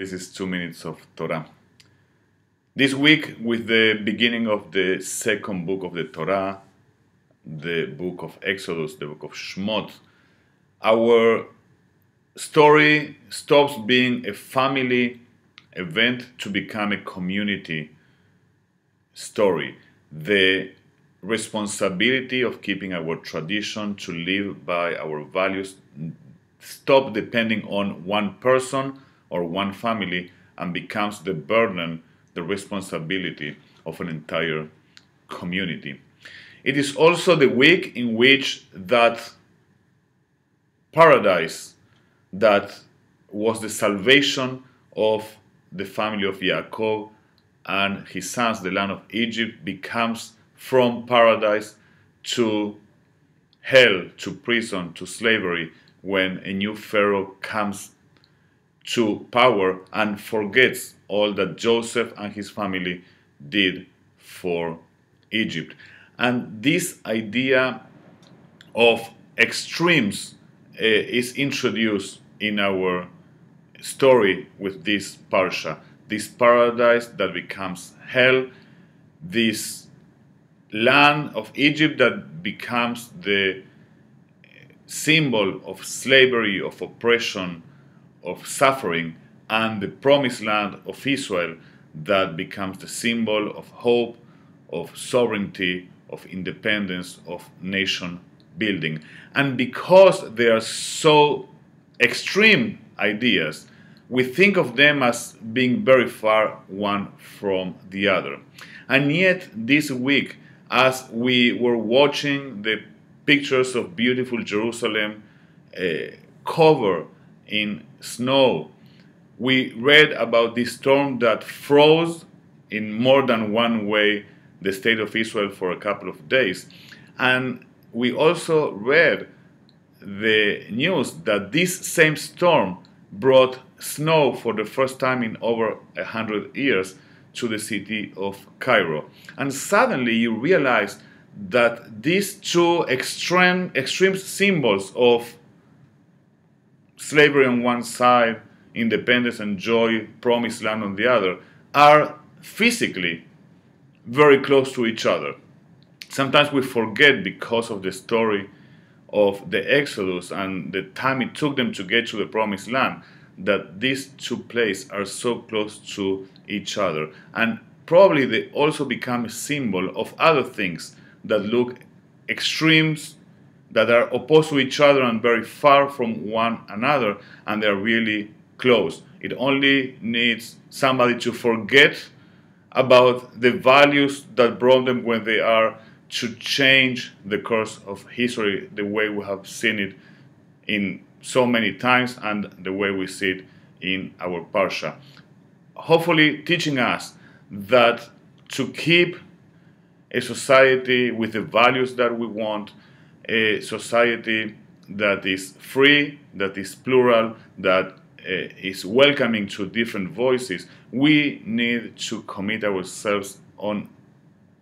This is 2 minutes of Torah. This week, with the beginning of the second book of the Torah, the book of Exodus, the book of Shemot, our story stops being a family event to become a community story. The responsibility of keeping our tradition, to live by our values, stop depending on one person or one family and becomes the burden, the responsibility of an entire community. It is also the week in which that paradise that was the salvation of the family of Yaakov and his sons, the land of Egypt, becomes from paradise to hell, to prison, to slavery, when a new Pharaoh comes to power and forgets all that Joseph and his family did for Egypt. And this idea of extremes is introduced in our story with this parsha. This paradise that becomes hell, this land of Egypt that becomes the symbol of slavery, of oppression, of suffering, and the promised land of Israel that becomes the symbol of hope, of sovereignty, of independence, of nation building. And because they are so extreme ideas, we think of them as being very far one from the other. And yet this week, as we were watching the pictures of beautiful Jerusalem covered in snow, we read about this storm that froze in more than one way the state of Israel for a couple of days. And we also read the news that this same storm brought snow for the first time in over 100 years to the city of Cairo. And suddenly you realize that these two extreme symbols of slavery on one side, independence and joy, promised land on the other, are physically very close to each other. Sometimes we forget, because of the story of the Exodus and the time it took them to get to the promised land, that these two places are so close to each other. And probably they also become a symbol of other things that look extremes, that are opposed to each other and very far from one another, and they're really close. It only needs somebody to forget about the values that brought them when they are, to change the course of history the way we have seen it in so many times and the way we see it in our parsha. Hopefully teaching us that to keep a society with the values that we want, a society that is free, that is plural, that is welcoming to different voices, we need to commit ourselves on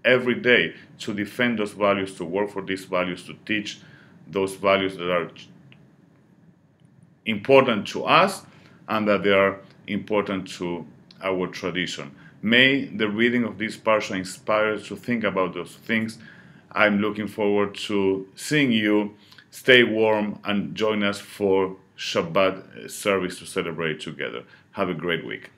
every day to defend those values, to work for these values, to teach those values that are important to us and that they are important to our tradition. May the reading of this parsha inspire us to think about those things. I'm looking forward to seeing you. Stay warm and join us for Shabbat service to celebrate together. Have a great week.